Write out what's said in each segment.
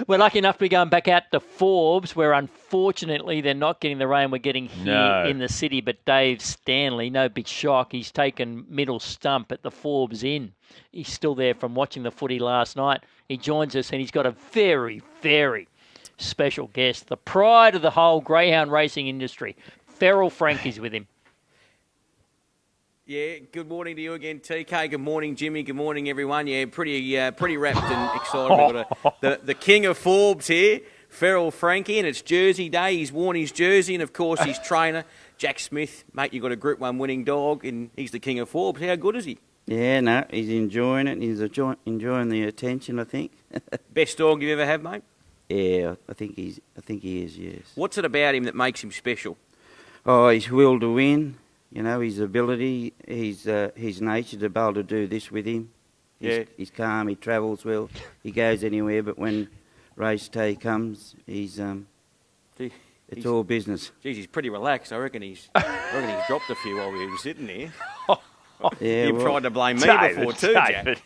We're lucky enough to be going back out to Forbes, where unfortunately they're not getting the rain we're getting here in the city. But Dave Stanley, no big shock, he's taken middle stump at the Forbes Inn. He's still there from watching the footy last night. He joins us and he's got a very, very special guest, the pride of the whole greyhound racing industry. Feral Franky's with him. Yeah, good morning to you again, TK. Good morning, Jimmy. Good morning, everyone. Yeah, pretty wrapped and excited. We've got the king of Forbes here, Feral Franky, and it's Jersey Day. He's worn his jersey, and of course his trainer, Jack Smith. Mate, you've got a Group 1 winning dog, and he's the king of Forbes. How good is he? Yeah, no, he's enjoying it. He's enjoying the attention, I think. Best dog you've ever had, mate? Yeah, I think he is. Yes. What's it about him that makes him special? Oh, his will to win. You know, his ability, his nature to be able to do this with him. He's calm, he travels well, he goes anywhere, but when race day comes, he's all business. Geez, he's pretty relaxed. I reckon he's dropped a few while we were sitting here. Yeah, You've tried to blame me before too, Jack.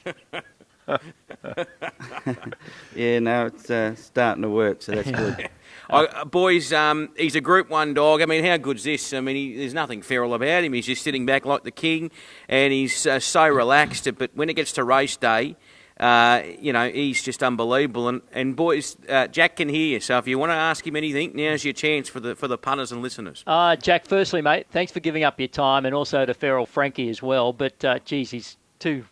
Yeah, no, it's starting to work, so that's good. Boys, he's a Group 1 dog. I mean, how good's this? I mean, there's nothing feral about him. He's just sitting back like the king, and he's so relaxed. But when it gets to race day, he's just unbelievable. And boys, Jack can hear you. So if you want to ask him anything, now's your chance for the punters and listeners. Jack, firstly, mate, thanks for giving up your time, and also to Feral Franky as well. But, geez, he's too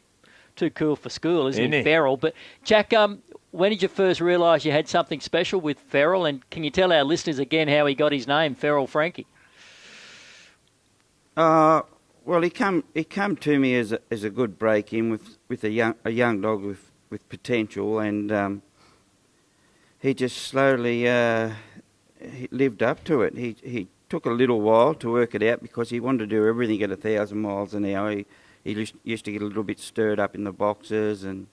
cool for school, isn't he, Feral? But, Jack, when did you first realise you had something special with Feral? And can you tell our listeners again how he got his name, Feral Franky? Well, he come to me as a good break in with a young dog with potential, and he just slowly he lived up to it. He took a little while to work it out because he wanted to do everything at 1,000 miles an hour. He used to get a little bit stirred up in the boxes, and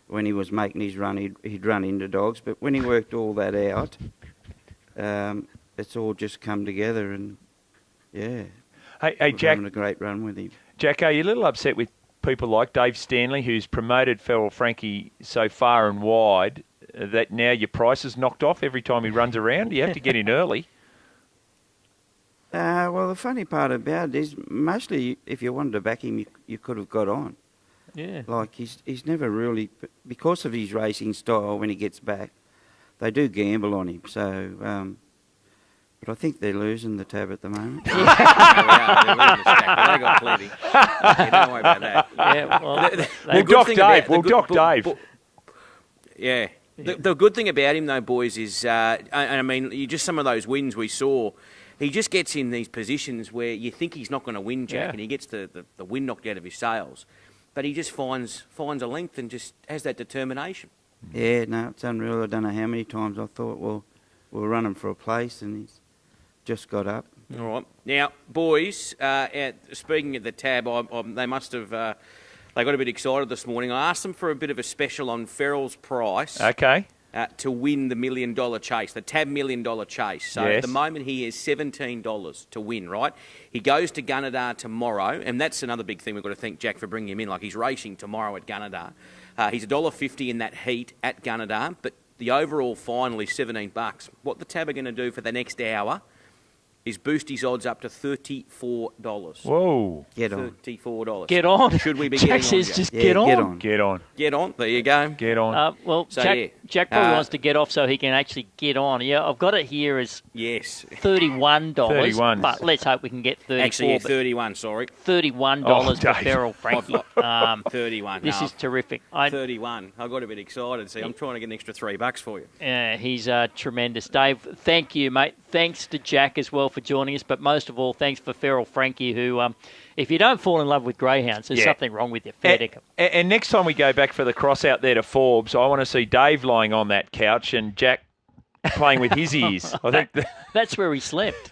when he was making his run, he'd run into dogs. But when he worked all that out, it's all just come together, and yeah. Hey, Jack, having a great run with him. Jack, are you a little upset with people like Dave Stanley, who's promoted Feral Franky so far and wide that now your price is knocked off every time he runs around? You have to get in early. Well, the funny part about it is mostly if you wanted to back him, you could have got on. Yeah. Like he's never really, because of his racing style. When he gets back, they do gamble on him. So, but I think they're losing the tab at the moment. Yeah, they're losing the stack. They got plenty. Yeah, don't worry about that. Yeah, well, We'll dock Dave. Yeah. The good thing about him, though, boys, is, and I mean, just some of those wins we saw, he just gets in these positions where you think he's not going to win, Jack, and he gets the wind knocked out of his sails. But he just finds a length and just has that determination. Yeah, no, it's unreal. I don't know how many times I thought, well, we'll run him for a place, and he's just got up. All right. Now, boys, speaking of the tab, they must have... they got a bit excited this morning. I asked them for a bit of a special on Feral's price. Okay. To win the $1 million chase, the tab $1 million chase. So at the moment he has $17 to win, right? He goes to Gunnedah tomorrow, and that's another big thing we've got to thank Jack for bringing him in. Like, he's racing tomorrow at Gunnedah. He's $1.50 in that heat at Gunnedah, but the overall final is $17. What the tab are going to do for the next hour is boost his odds up to $34. Whoa. Get on. $34. Get on. Should we be Jack getting says on, just Jack? get on. Get on. Get on. There you go. Get on. Well, So, Jack probably wants to get off so he can actually get on. Yeah, I've got it here as Yes. $31. 31. But let's hope we can get 34. Actually, yeah, 31, sorry. $31 for Dave. Feral Franky. 31. This no, is terrific. 31. I got a bit excited. See, I'm trying to get an extra $3 for you. He's tremendous. Dave, thank you, mate. Thanks to Jack as well for joining us, but most of all, thanks for Feral Franky, who, if you don't fall in love with greyhounds, there's something wrong with you. Fair dinkum. And next time we go back for the cross out there to Forbes, I want to see Dave lying on that couch and Jack playing with his ears. I think that's where he slept.